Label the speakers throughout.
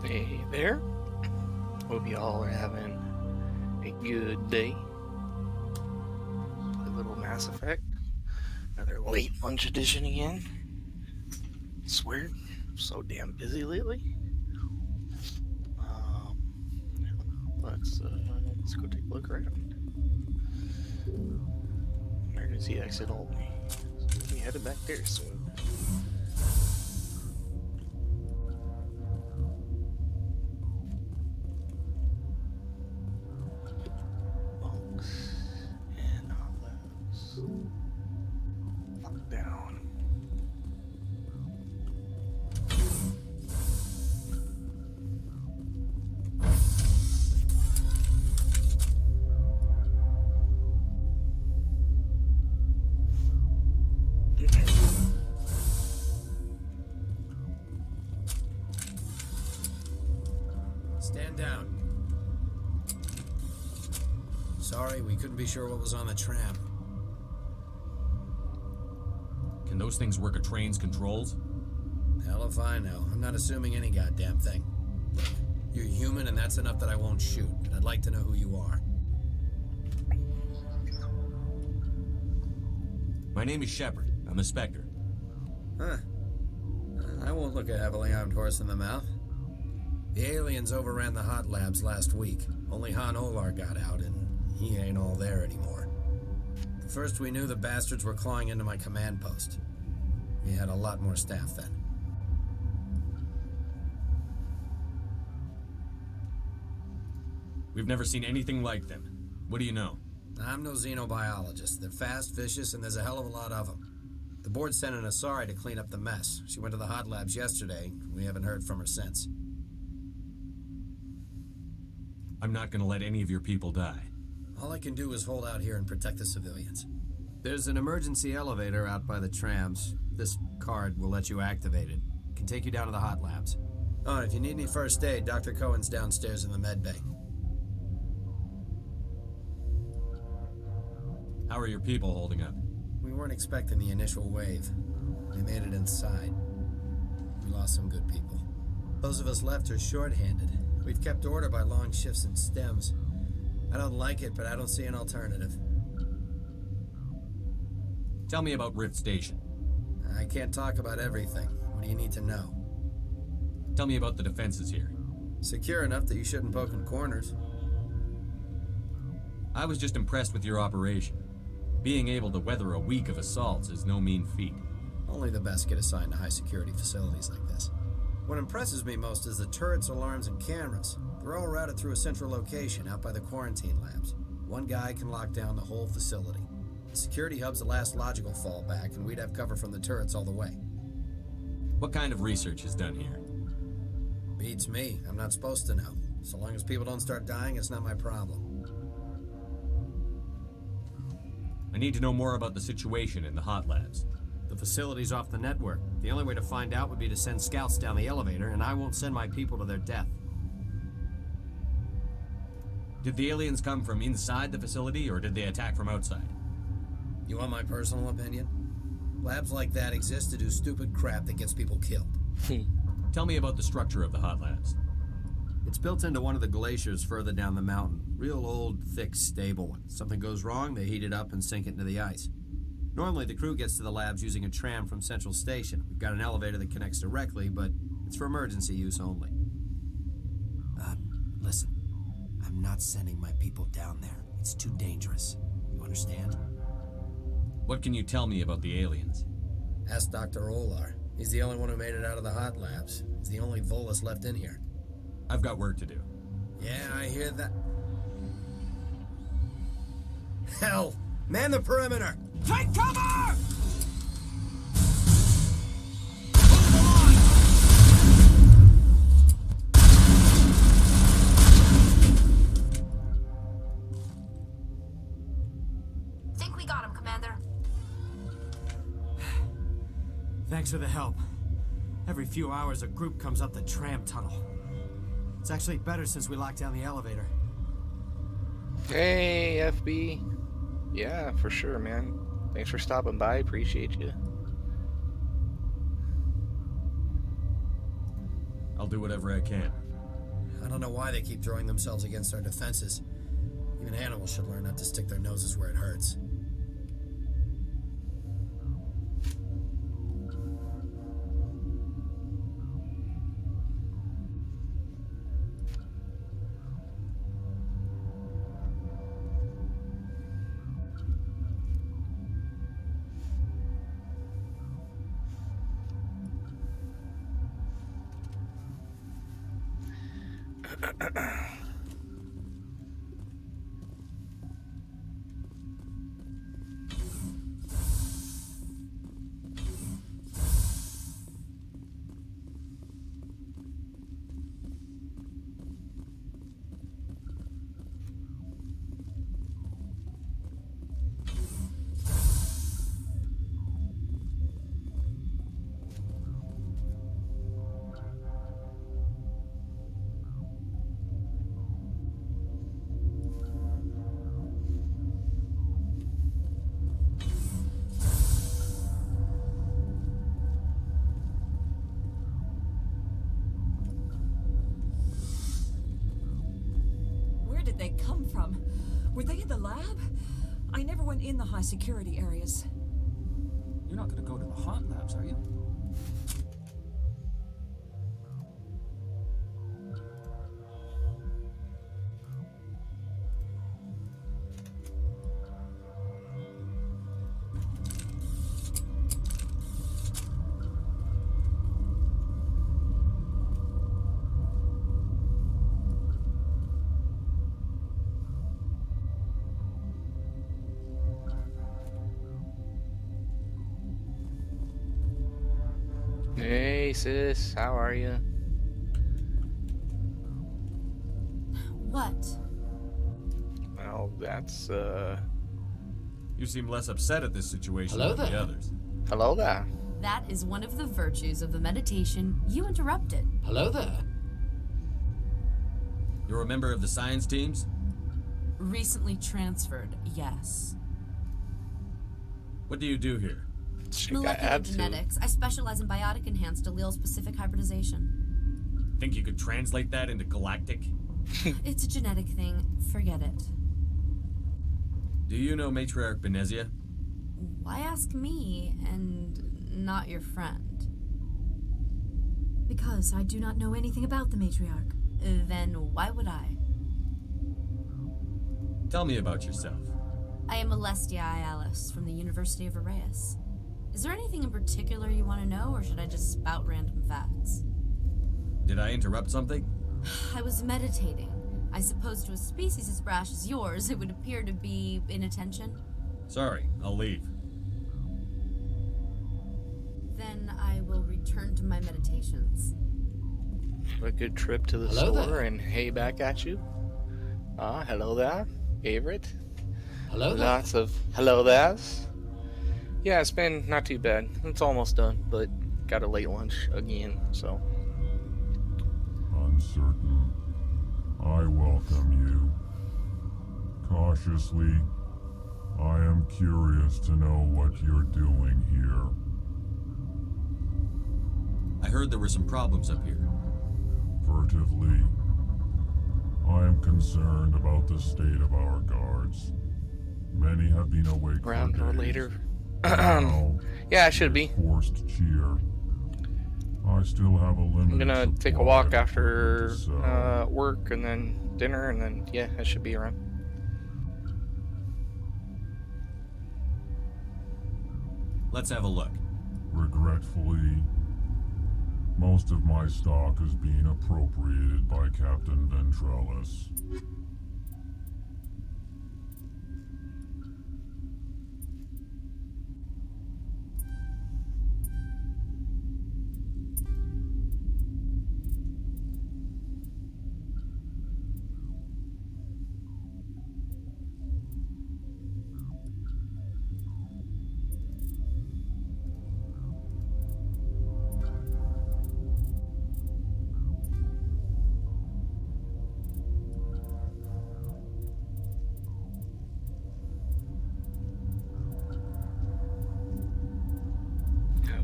Speaker 1: Hey there. Hope you all are having a good day. A little Mass Effect. Another late lunch edition again. Swear, I'm so damn busy lately. Um, let's go take a look around. Emergency exit only. So we'll be headed back there soon. Bunks and hollows. Lock down.
Speaker 2: Stand down. Sorry, we couldn't be sure what was on the tram.
Speaker 3: Can those things work a train's controls?
Speaker 2: Hell if I know. I'm not assuming any goddamn thing. Look, you're human and that's enough that I won't shoot, but I'd like to know who you are.
Speaker 3: My name is Shepard. I'm a Spectre.
Speaker 2: Huh. I won't look a heavily armed horse in the mouth. The aliens overran the hot labs last week. Only Han Olar got out, and he ain't all there anymore. First we knew the bastards were clawing into my command post. We had a lot more staff then.
Speaker 3: We've never seen anything like them. What do you know?
Speaker 2: I'm no xenobiologist. They're fast, vicious, and there's a hell of a lot of them. The board sent an Asari to clean up the mess. She went to the hot labs yesterday. We haven't heard from her since.
Speaker 3: I'm not gonna let any of your people die.
Speaker 2: All I can do is hold out here and protect the civilians. There's an emergency elevator out by the trams. This card will let you activate it. It can take you down to the hot labs. Oh, and if you need any first aid, Dr. Cohen's downstairs in the med bay.
Speaker 3: How are your people holding up?
Speaker 2: We weren't expecting the initial wave. We made it inside. We lost some good people. Those of us left are short-handed. We've kept order by long shifts and stems. I don't like it, but I don't see an alternative.
Speaker 3: Tell me about Rift Station.
Speaker 2: I can't talk about everything. What do you need to know?
Speaker 3: Tell me about the defenses here.
Speaker 2: Secure enough that you shouldn't poke in corners.
Speaker 3: I was just impressed with your operation. Being able to weather a week of assaults is no mean feat.
Speaker 2: Only the best get assigned to high-security facilities like this. What impresses me most is the turrets, alarms, and cameras. They're all routed through a central location out by the quarantine labs. One guy can lock down the whole facility. The security hub's the last logical fallback, and we'd have cover from the turrets all the way.
Speaker 3: What kind of research is done here?
Speaker 2: Beats me. I'm not supposed to know. So long as people don't start dying, it's not my problem.
Speaker 3: I need to know more about the situation in the hot labs.
Speaker 2: The facility's off the network. The only way to find out would be to send scouts down the elevator, and I won't send my people to their death.
Speaker 3: Did the aliens come from inside the facility, or did they attack from outside?
Speaker 2: You want my personal opinion? Labs like that exist to do stupid crap that gets people killed.
Speaker 3: Tell me about the structure of the hot labs.
Speaker 2: It's built into one of the glaciers further down the mountain. Real old, thick, stable one. Something goes wrong, they heat it up and sink it into the ice. Normally, the crew gets to the labs using a tram from Central Station. We've got an elevator that connects directly, but it's for emergency use only. Listen. I'm not sending my people down there. It's too dangerous. You understand?
Speaker 3: What can you tell me about the aliens?
Speaker 2: Ask Dr. Olar. He's the only one who made it out of the hot labs. He's the only Volus left in here.
Speaker 3: I've got work to do.
Speaker 2: Yeah, I hear that. Hell! Man the perimeter! Take cover!
Speaker 4: Think we got him, Commander.
Speaker 5: Thanks for the help. Every few hours, a group comes up the tram tunnel. It's actually better since we locked down the elevator.
Speaker 1: Hey, FB. Yeah, for sure, man. Thanks for stopping by. Appreciate you.
Speaker 3: I'll do whatever I can.
Speaker 2: don't know why they keep throwing themselves against our defenses. Even animals should learn not to stick their noses where it hurts.
Speaker 6: Where did they come from? Were they in the lab? I never went in the high security areas.
Speaker 7: You're not gonna go to the hot labs, are you?
Speaker 1: Hey, sis, how are you?
Speaker 4: What?
Speaker 1: Well, that's,
Speaker 3: You seem less upset at this situation
Speaker 2: Hello
Speaker 3: than the
Speaker 2: there.
Speaker 3: others.
Speaker 1: hello there.
Speaker 4: That is one of the virtues of the meditation you interrupted.
Speaker 2: Hello there.
Speaker 3: You're a member of the science teams?
Speaker 4: Recently transferred, yes.
Speaker 3: What do you do here?
Speaker 1: She got
Speaker 4: Molecular
Speaker 1: attitude.
Speaker 4: genetics. I specialize in biotic enhanced allele-specific hybridization.
Speaker 3: Think you could translate that into galactic?
Speaker 4: It's a genetic thing. Forget it.
Speaker 3: Do you know Matriarch Benezia?
Speaker 4: Why ask me and not your friend? Because I do not know anything about the matriarch. Then why would I?
Speaker 3: Tell me about yourself.
Speaker 4: I am Alestia Alice from the University of Arraeus. Is there anything in particular you want to know, or should I just spout random facts?
Speaker 3: Did I interrupt something?
Speaker 4: I was meditating. I suppose to a species as brash as yours, it would appear to be inattention.
Speaker 3: Sorry, I'll leave.
Speaker 4: Then I will return to my meditations.
Speaker 1: A good trip to the
Speaker 2: Hello
Speaker 1: store
Speaker 2: there.
Speaker 1: and hey back at you. Hello there, favorite.
Speaker 2: Hello there.
Speaker 1: Lots of hello there's. Yeah, it's been not too bad. It's almost done, but got a late lunch again, so.
Speaker 8: Uncertain. I welcome you. Cautiously, I am curious to know what you're doing here.
Speaker 3: I heard there were some problems up here.
Speaker 8: Furtively, I am concerned about the state of our guards. Many have been awake
Speaker 1: Around
Speaker 8: for
Speaker 1: her
Speaker 8: days.
Speaker 1: later.
Speaker 8: Now,
Speaker 1: Yeah, it should
Speaker 8: they
Speaker 1: be.
Speaker 8: forced cheer. I still have a limited
Speaker 1: I'm gonna take a
Speaker 8: supply
Speaker 1: walk
Speaker 8: of
Speaker 1: after
Speaker 8: equipment to sell.
Speaker 1: work and then dinner, and then yeah, I should be around.
Speaker 3: Let's have a look.
Speaker 8: Regretfully, most of my stock is being appropriated by Captain Ventrellis.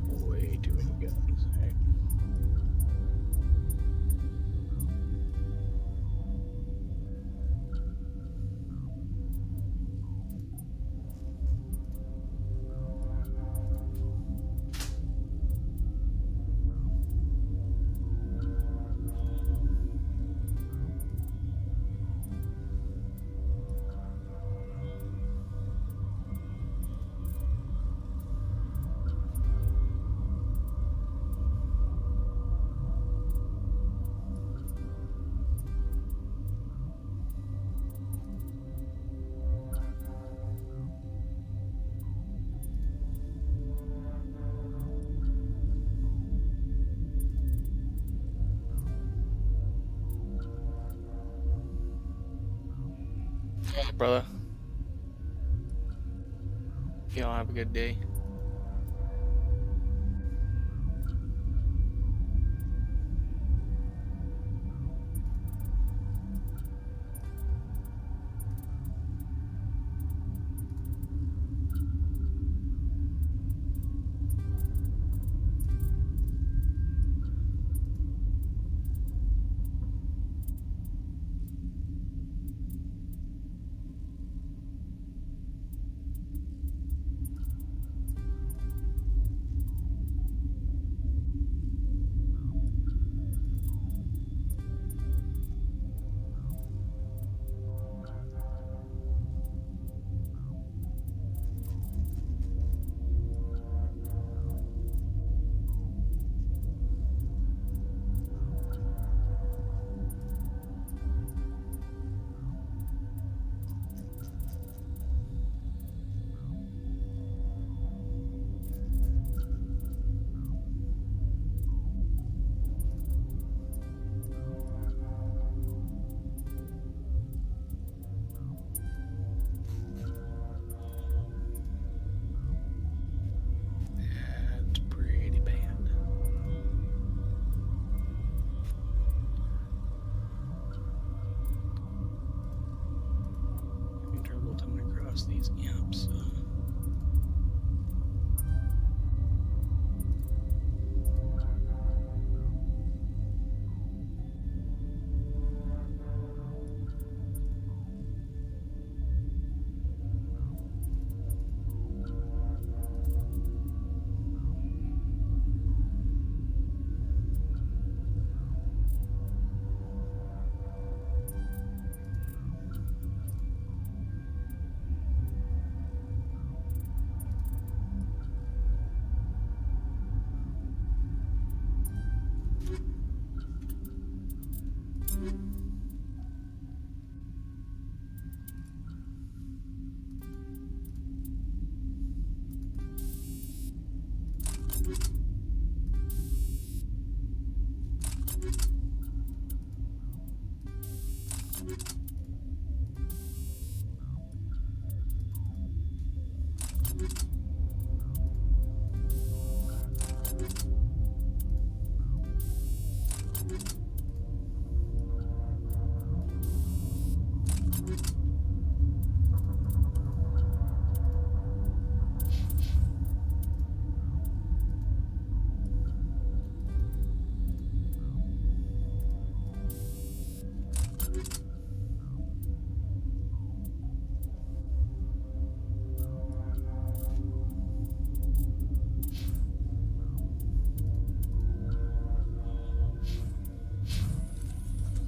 Speaker 1: Way too many guns. Right. brother. Y'all have a good day. That's pretty bad. Having trouble coming across these imps.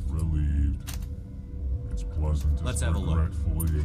Speaker 8: Relieved. It's pleasant
Speaker 3: Let's
Speaker 8: as
Speaker 3: have a look.
Speaker 8: regretfully.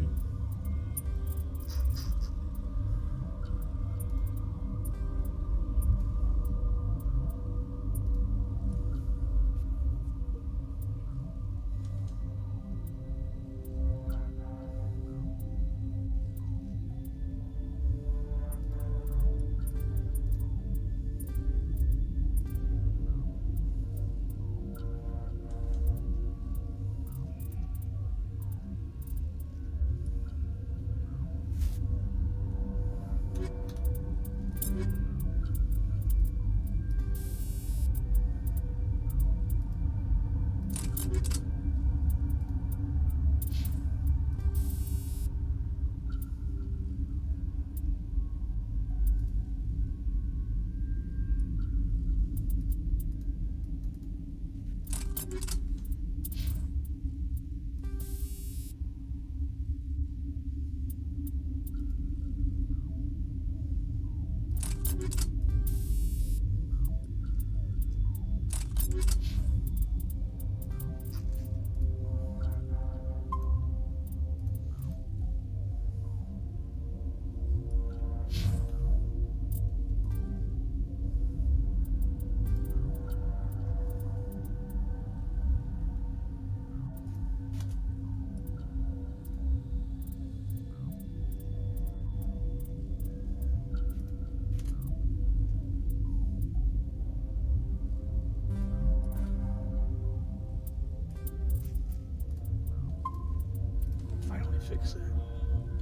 Speaker 1: fix it.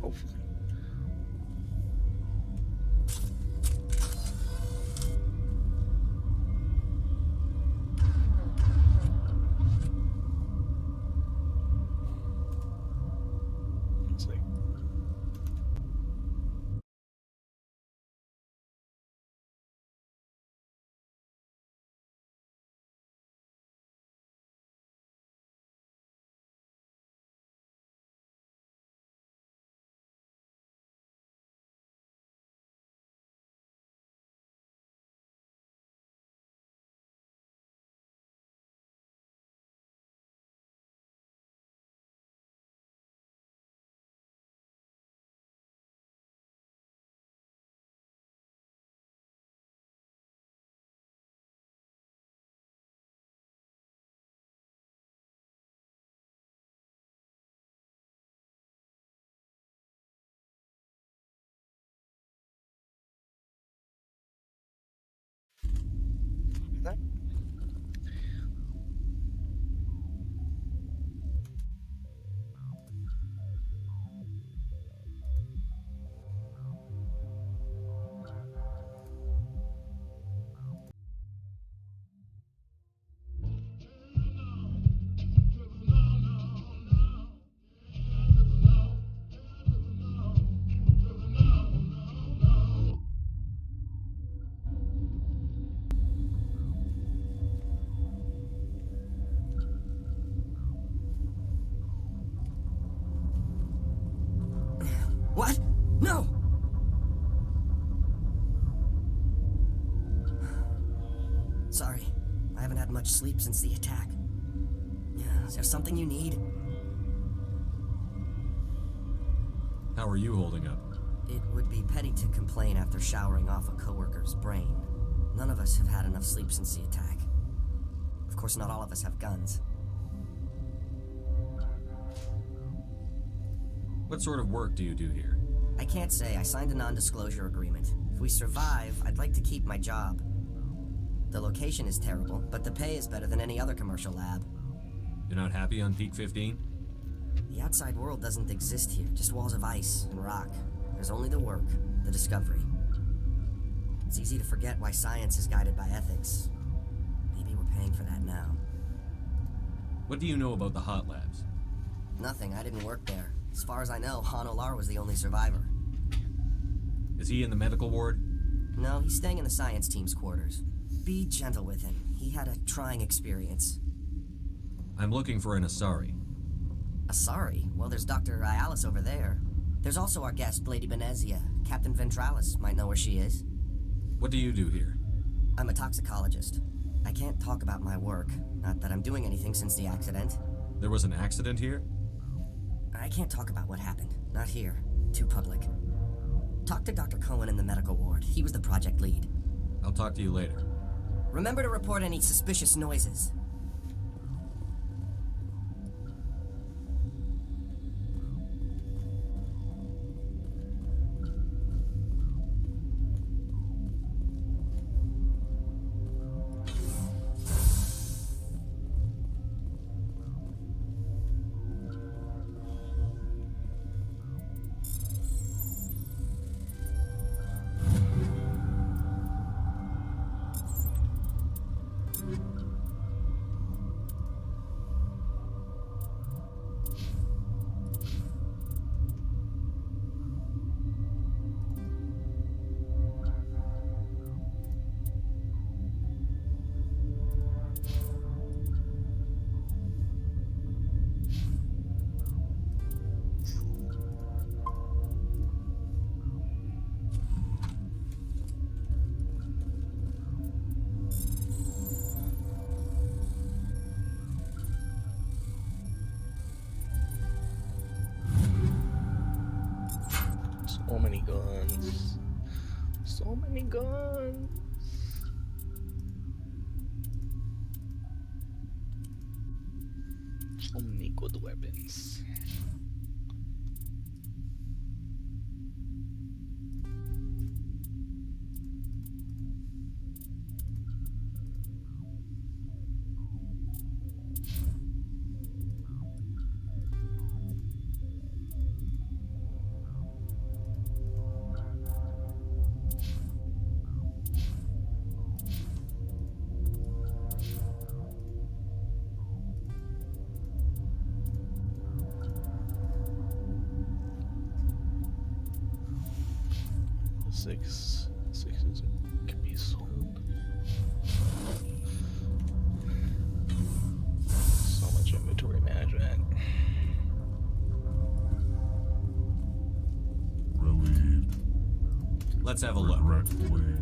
Speaker 1: Hopefully. It's like that.
Speaker 9: What? No! Sorry. I haven't had much sleep since the attack. Is there something you need?
Speaker 3: How are you holding up?
Speaker 9: It would be petty to complain after showering off a coworker's brain. None of us have had enough sleep since the attack. Of course, not all of us have guns.
Speaker 3: What sort of work do you do here?
Speaker 9: I can't say. I signed a non-disclosure agreement. If we survive, I'd like to keep my job. The location is terrible, but the pay is better than any other commercial lab.
Speaker 3: You're not happy on Peak 15?
Speaker 9: The outside world doesn't exist here, just walls of ice and rock. There's only the work, the discovery. It's easy to forget why science is guided by ethics. Maybe we're paying for that now.
Speaker 3: What do you know about the hot labs?
Speaker 9: Nothing, I didn't work there. As far as I know, Han Olar was the only survivor.
Speaker 3: Is he in the medical ward?
Speaker 9: No, he's staying in the science team's quarters. Be gentle with him. He had a trying experience.
Speaker 3: I'm looking for an Asari.
Speaker 9: Sorry. Well, there's Dr. Ialis over there. There's also our guest, Lady Benezia. Captain Ventralis might know where she is.
Speaker 3: What do you do here?
Speaker 9: I'm a toxicologist. I can't talk about my work. Not that I'm doing anything since the accident.
Speaker 3: There was an accident here?
Speaker 9: I can't talk about what happened. Not here. Too public. Talk to Dr. Cohen in the medical ward. He was the project lead.
Speaker 3: I'll talk to you later.
Speaker 9: Remember to report any suspicious noises.
Speaker 1: So many guns. So many guns. So many good weapons. six sixes can be sold. So much inventory management.
Speaker 8: Relieved.
Speaker 3: Let's have a look.
Speaker 8: Regretfully.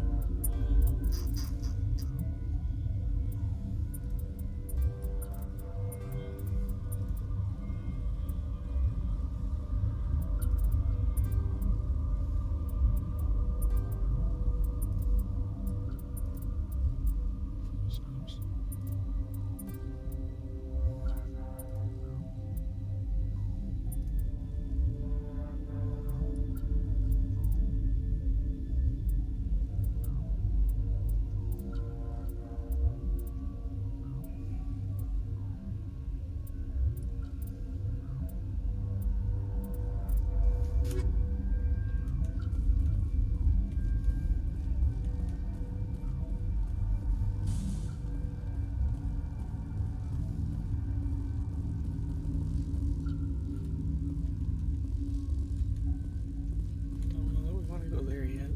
Speaker 1: Don't know that we want to go there yet.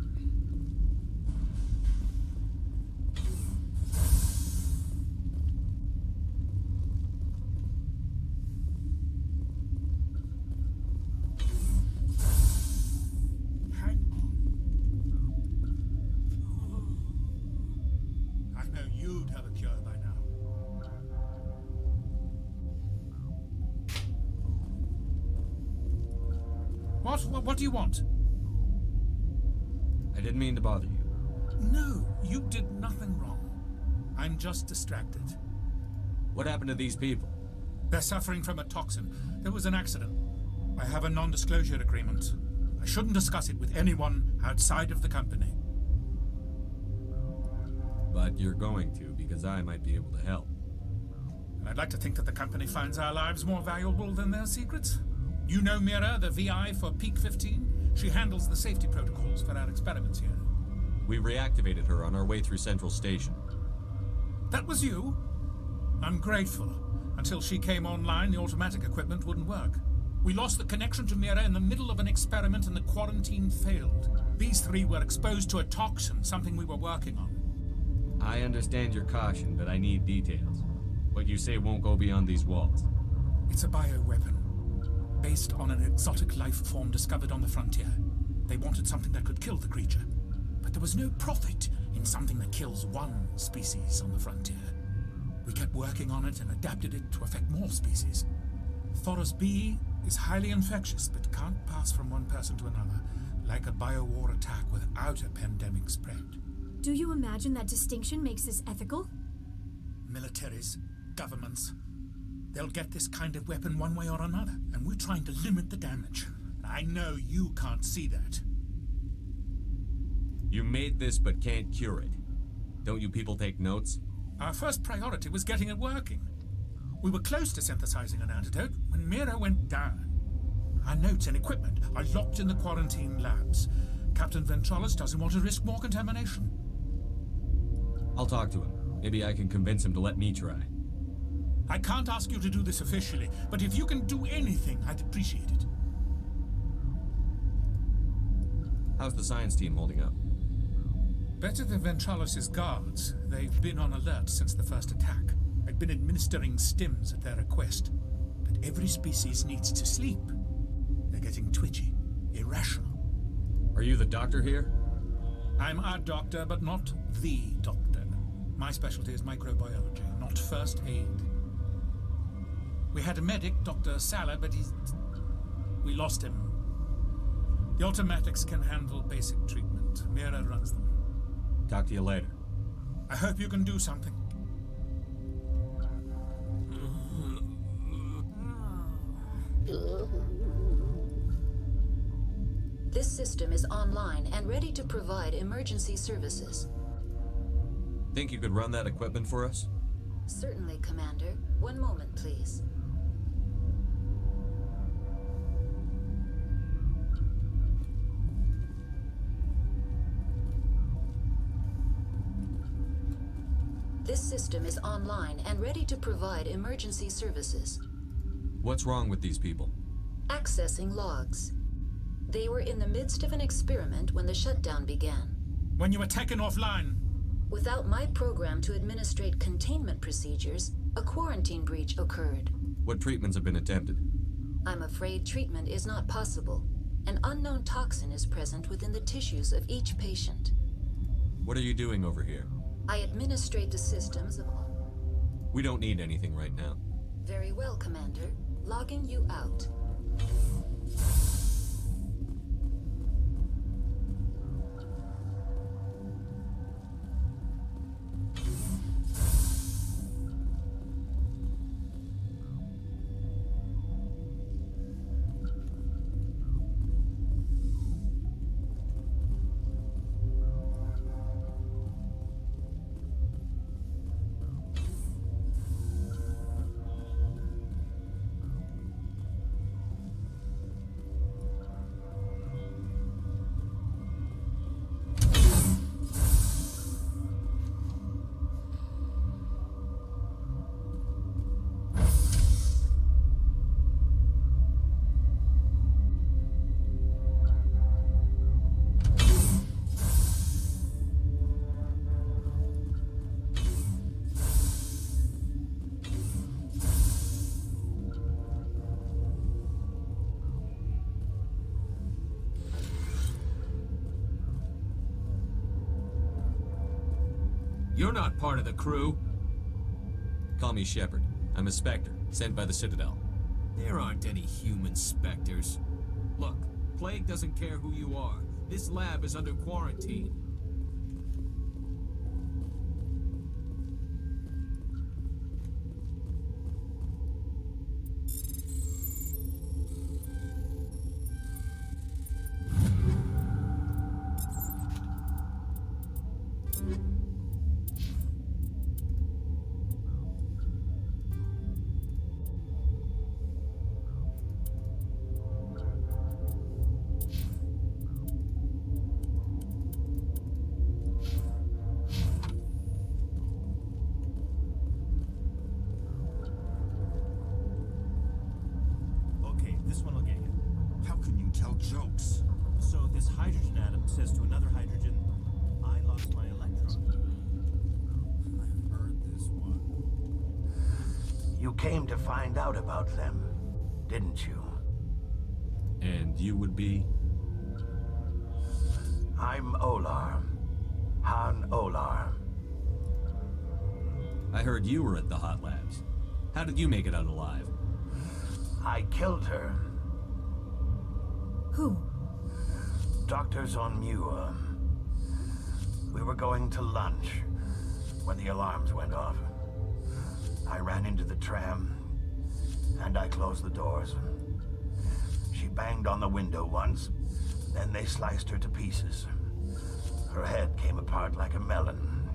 Speaker 10: Hang on. I know you'd have a cure by now. What do you want?
Speaker 3: I didn't mean to bother you.
Speaker 10: No, you did nothing wrong. I'm just distracted.
Speaker 3: What happened to these people?
Speaker 10: They're suffering from a toxin. There was an accident. I have a non-disclosure agreement. I shouldn't discuss it with anyone outside of the company.
Speaker 3: But you're going to, because I might be able to help.
Speaker 10: And I'd like to think that the company finds our lives more valuable than their secrets. You know Mira, the VI for Peak 15? She handles the safety protocols for our experiments here.
Speaker 3: We reactivated her on our way through Central Station.
Speaker 10: That was you? I'm grateful. Until she came online, the automatic equipment wouldn't work. We lost the connection to Mira in the middle of an experiment and the quarantine failed. These three were exposed to a toxin, something we were working on.
Speaker 3: I understand your caution, but I need details. What you say won't go beyond these walls.
Speaker 10: It's a bioweapon, based on an exotic life form discovered on the frontier. They wanted something that could kill the creature, but there was no profit in something that kills one species on the frontier. We kept working on it and adapted it to affect more species. Thoros B is highly infectious, but can't pass from one person to another, like a biowar attack without a pandemic spread.
Speaker 11: Do you imagine that distinction makes this ethical?
Speaker 10: Militaries, governments, they'll get this kind of weapon one way or another, and we're trying to limit the damage. I know you can't see that.
Speaker 3: You made this but can't cure it. Don't you people take notes?
Speaker 10: Our first priority was getting it working. We were close to synthesizing an antidote when Mira went down. Our notes and equipment are locked in the quarantine labs. Captain Ventralis doesn't want to risk more contamination.
Speaker 3: I'll talk to him. Maybe I can convince him to let me try.
Speaker 10: I can't ask you to do this officially, but if you can do anything, I'd appreciate it.
Speaker 3: How's the science team holding up?
Speaker 10: Better than Ventralis' guards. They've been on alert since the first attack. I've been administering stims at their request. But every species needs to sleep. They're getting twitchy, irrational.
Speaker 3: Are you the doctor here?
Speaker 10: I'm a doctor, but not the doctor. My specialty is microbiology, not first aid. We had a medic, Dr. Sollabe, but we lost him. The automatics can handle basic treatment. Mira runs them.
Speaker 3: Talk to you later.
Speaker 10: I hope you can do something.
Speaker 12: This system is online and ready to provide emergency services.
Speaker 3: Think you could run that equipment for us?
Speaker 12: Certainly, Commander. One moment, please. This system is online and ready to provide emergency services.
Speaker 3: What's wrong with these people?
Speaker 12: Accessing logs. They were in the midst of an experiment when the shutdown began.
Speaker 10: When you were taken offline.
Speaker 12: Without my program to administrate containment procedures, a quarantine breach occurred.
Speaker 3: What treatments have been attempted?
Speaker 12: I'm afraid treatment is not possible. An unknown toxin is present within the tissues of each patient.
Speaker 3: What are you doing over here?
Speaker 12: I administrate the systems of...
Speaker 3: We don't need anything right now.
Speaker 12: Very well, Commander. Logging you out.
Speaker 13: You're not part of the crew.
Speaker 3: Call me Shepard. I'm a Spectre, sent by the Citadel.
Speaker 13: There aren't any human specters. Look, Plague doesn't care who you are. This lab is under quarantine.
Speaker 5: Jokes. So this hydrogen atom says to another hydrogen, I lost my electron.
Speaker 2: I've heard this one.
Speaker 14: You came to find out about them, didn't you?
Speaker 3: And you would be?
Speaker 14: I'm Olar. Han Olar.
Speaker 3: I heard you were at the Hot Labs. How did you make it out alive?
Speaker 14: I killed her.
Speaker 11: Who?
Speaker 14: Doctors on Muir. We were going to lunch when the alarms went off. I ran into the tram, and I closed the doors. She banged on the window once, then they sliced her to pieces. Her head came apart like a melon.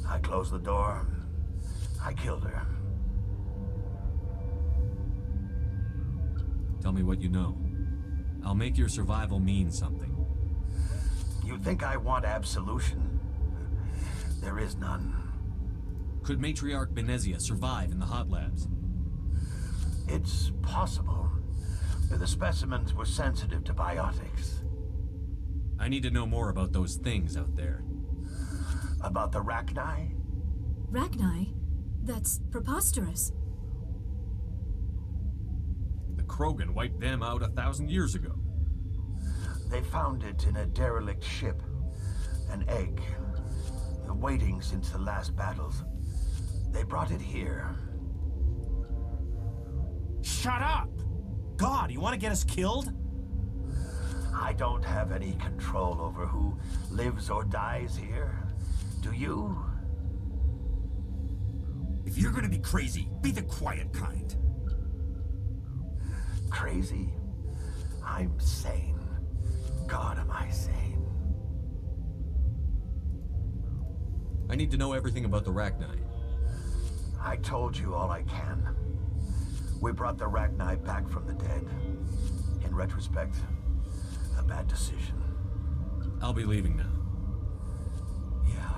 Speaker 14: I closed the door. I killed her.
Speaker 3: Tell me what you know. I'll make your survival mean something.
Speaker 14: You think I want absolution? There is none.
Speaker 3: Could Matriarch Benezia survive in the Hot Labs?
Speaker 14: It's possible. The specimens were sensitive to biotics.
Speaker 3: I need to know more about those things out there.
Speaker 14: About the Rachni?
Speaker 11: Rachni? That's preposterous.
Speaker 3: The Krogan wiped them out 1,000 years ago.
Speaker 14: They found it in a derelict ship. An egg. Waiting since the last battles. They brought it here.
Speaker 5: Shut up! God, you want to get us killed?
Speaker 14: I don't have any control over who lives or dies here. Do you?
Speaker 5: If you're gonna be crazy, be the quiet kind.
Speaker 14: Crazy? I'm sane. God, am I sane.
Speaker 3: I need to know everything about the Rachni.
Speaker 14: I told you all I can. We brought the Rachni back from the dead. In retrospect, a bad decision.
Speaker 3: I'll be leaving now.
Speaker 14: Yeah.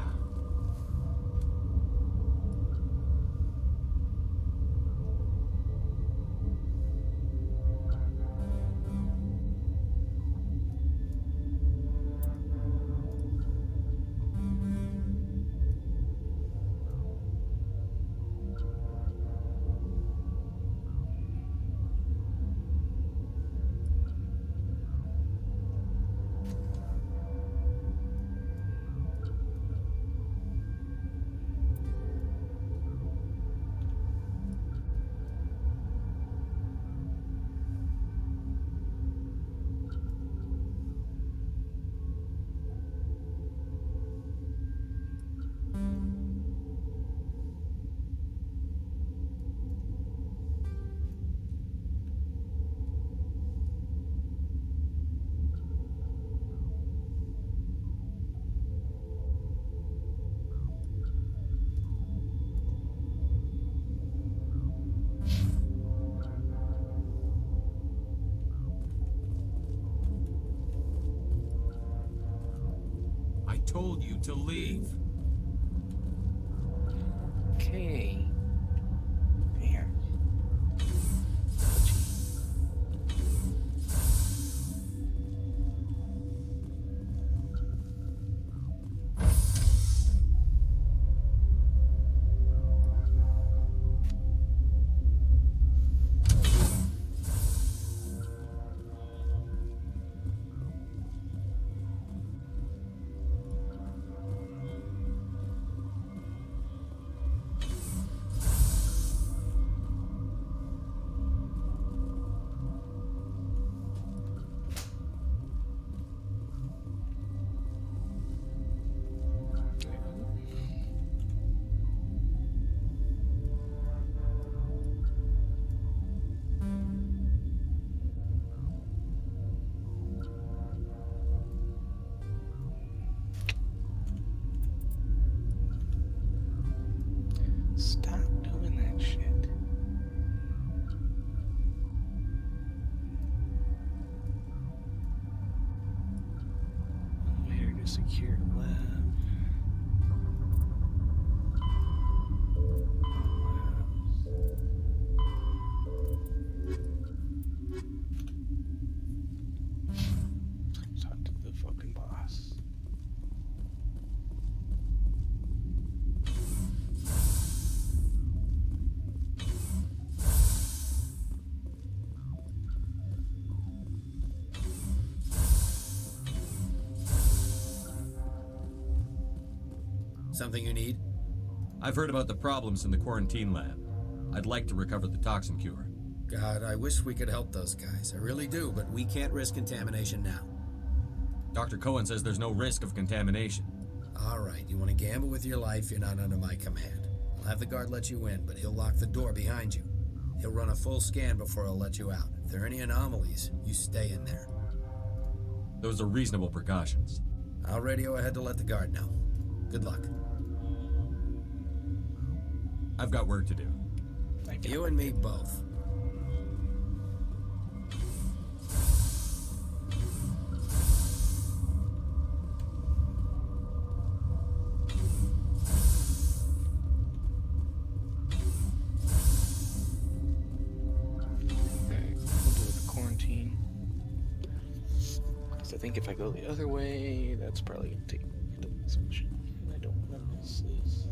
Speaker 13: told you to leave.
Speaker 1: Okay. Damn. Stop doing that shit. Elevator to secure lab. Talk to the fucking boss.
Speaker 2: Something you need?
Speaker 3: I've heard about the problems in the quarantine lab. I'd like to recover the toxin cure.
Speaker 2: God, I wish we could help those guys. I really do, but we can't risk contamination now.
Speaker 3: Dr. Cohen says there's no risk of contamination.
Speaker 2: All right, you want to gamble with your life, you're not under my command. I'll have the guard let you in, but he'll lock the door behind you. He'll run a full scan before he'll let you out. If there are any anomalies, you stay in there.
Speaker 3: Those are reasonable precautions.
Speaker 2: I'll radio ahead to let the guard know. Good luck.
Speaker 3: I've got work to do.
Speaker 2: You and me both.
Speaker 1: I think if I go the other way, that's probably going to take me to this mission. I don't know what this is.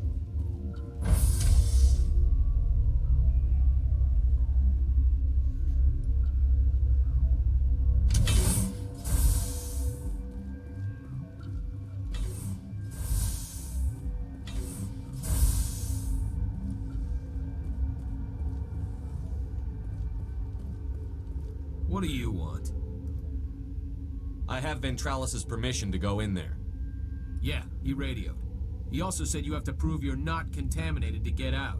Speaker 13: What do you want?
Speaker 3: I have Ventralis's permission to go in there.
Speaker 13: Yeah, he radioed. He also said you have to prove you're not contaminated to get out.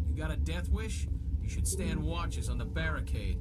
Speaker 13: You got a death wish? You should stand watches on the barricade.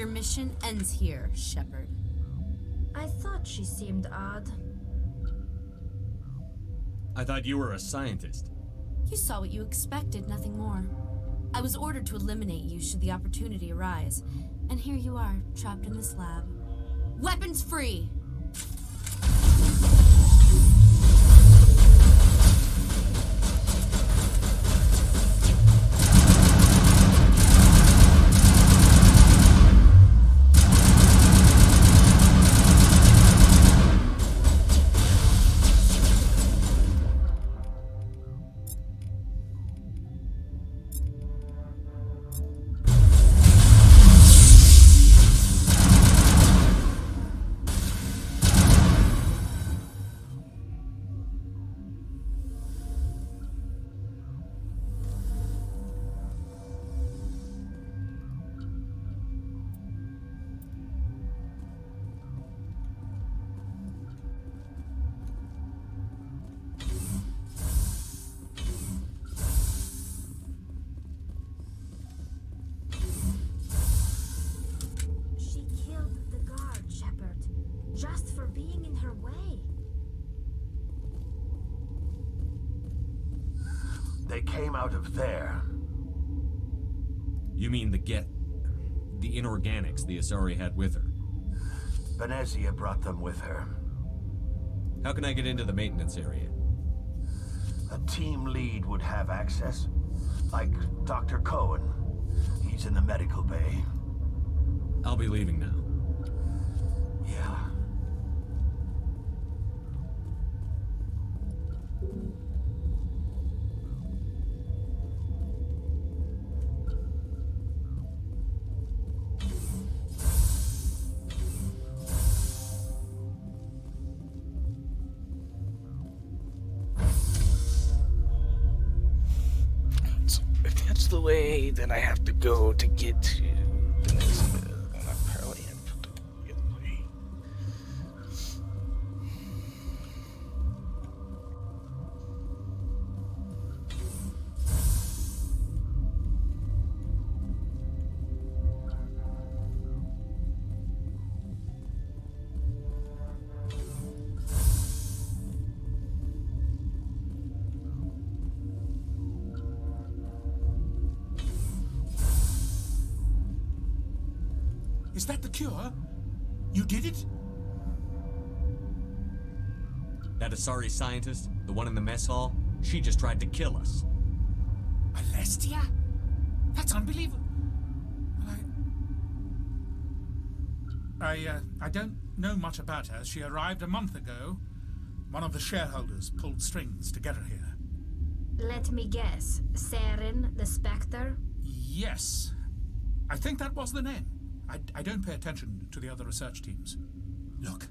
Speaker 4: Your mission ends here, Shepard.
Speaker 11: I thought she seemed odd.
Speaker 3: I thought you were a scientist.
Speaker 4: You saw what you expected, nothing more. I was ordered to eliminate you should the opportunity arise. And here you are, trapped in this lab. Weapons free!
Speaker 11: She killed the guard, Shepard, just for being in her way.
Speaker 14: They came out of there.
Speaker 3: You mean the inorganics the Asari had with her?
Speaker 14: Venezia brought them with her.
Speaker 3: How can I get into the maintenance area?
Speaker 14: A team lead would have access. Like Dr. Cohen. He's in the medical bay.
Speaker 3: I'll be leaving now.
Speaker 14: Yeah.
Speaker 1: So if that's the way that I have to go to get to Venezia, then I probably have to go the other way.
Speaker 10: Is that the cure? You did it?
Speaker 3: That Asari scientist, the one in the mess hall, she just tried to kill us.
Speaker 10: Alestia? That's unbelievable. I don't know much about her. She arrived a month ago. One of the shareholders pulled strings to get her here.
Speaker 11: Let me guess. Saren, the Spectre?
Speaker 10: Yes. I think that was the name. I don't pay attention to the other research teams. Look,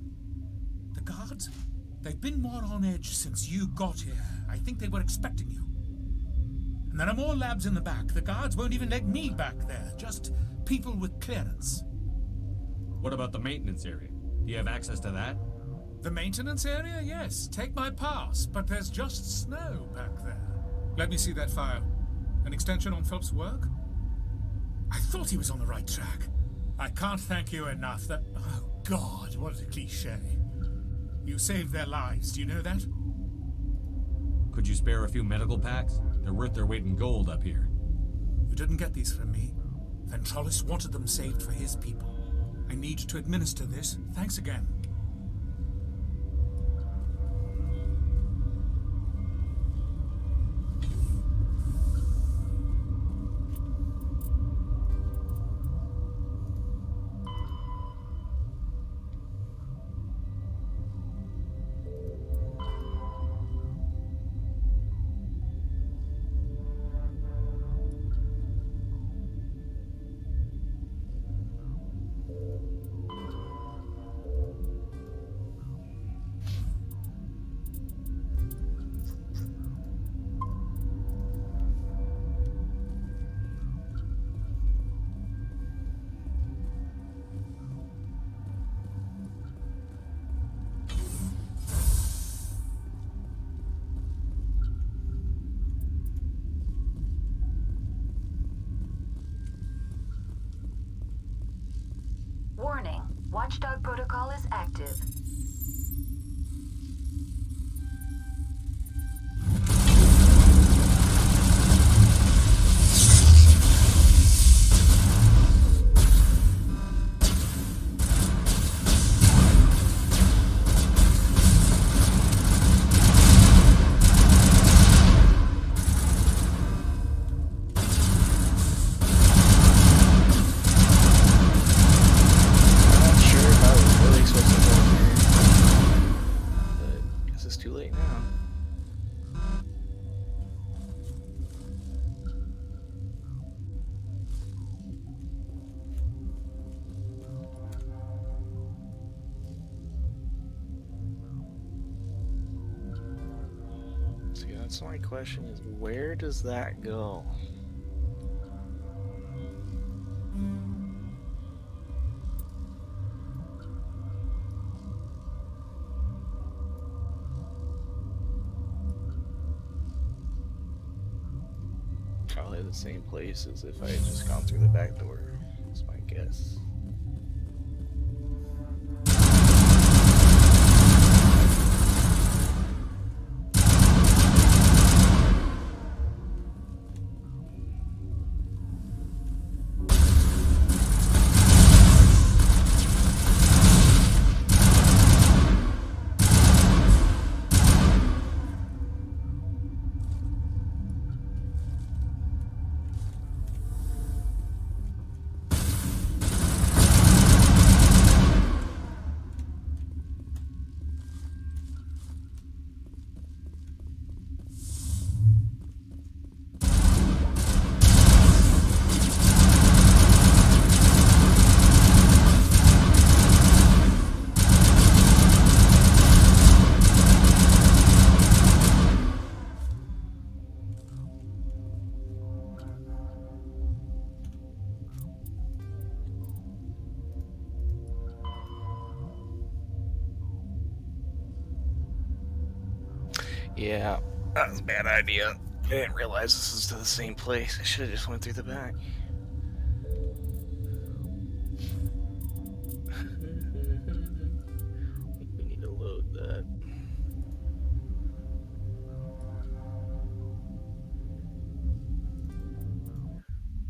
Speaker 10: the guards, they've been more on edge since you got here. I think they were expecting you. And there are more labs in the back. The guards won't even let me back there. Just people with clearance.
Speaker 3: What about the maintenance area? Do you have access to that?
Speaker 10: The maintenance area? Yes. Take my pass. But there's just snow back there. Let me see that file. An extension on Phelps' work? I thought he was on the right track. I can't thank you enough. Oh, God, what a cliche. You saved their lives, do you know that?
Speaker 3: Could you spare a few medical packs? They're worth their weight in gold up here.
Speaker 10: You didn't get these from me. Ventralis wanted them saved for his people. I need to administer this. Thanks again.
Speaker 12: Watchdog protocol is active.
Speaker 1: So my question is, where does that go? Probably the same place as if I had just gone through the back door. That's my guess. Yeah, that was a bad idea. I didn't realize this is to the same place. I should have just went through the back. We need to load that.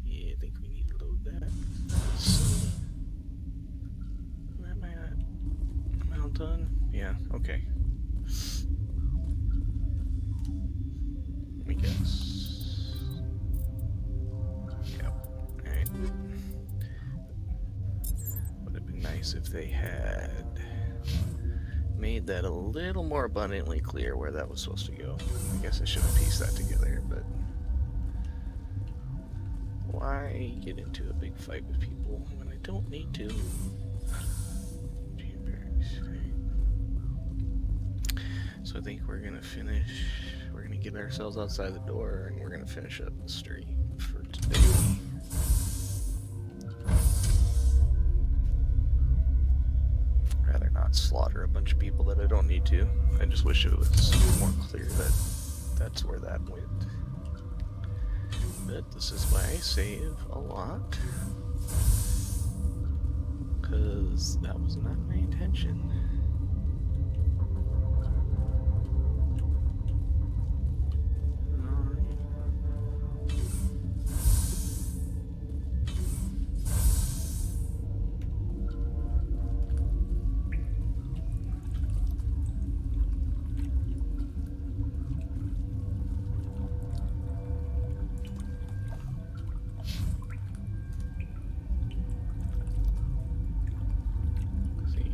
Speaker 1: Yeah, I think we need to load that. Am I all done? Yeah, okay. Let me guess. Yep. Alright. Would have been nice if they had made that a little more abundantly clear where that was supposed to go. I guess I should have pieced that together, but why get into a big fight with people when I don't need to? So I think we're gonna finish. We're gonna get ourselves outside the door, and we're gonna finish up the stream for today. Rather not slaughter a bunch of people that I don't need to. I just wish it was more clear that that's where that went. But this is why I save a lot, because that was not my intention.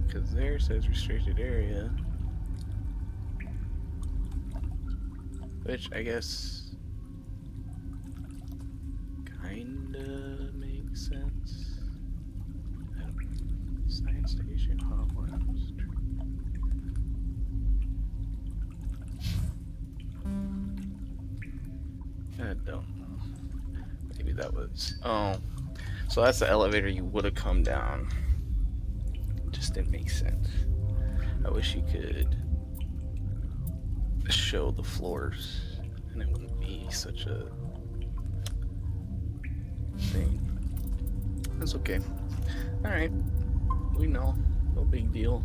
Speaker 1: Because there says restricted area, which I guess kinda makes sense. Science station, hot labs. I don't know. Maybe that was. Oh, so that's the elevator you would have come down. Just didn't make sense. I wish you could show the floors and it wouldn't be such a thing. That's okay. Alright. We know. No big deal.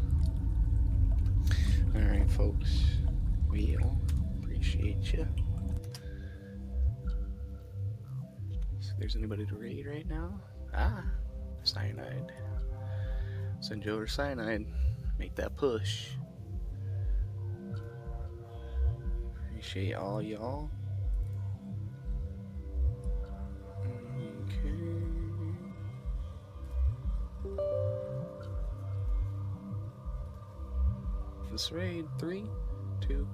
Speaker 1: Alright, folks. We all appreciate you. So there's anybody to raid right now? Ah, cyanide. Send you over cyanide. Make that push. Appreciate all y'all. Okay. Let's raid. 3, 2,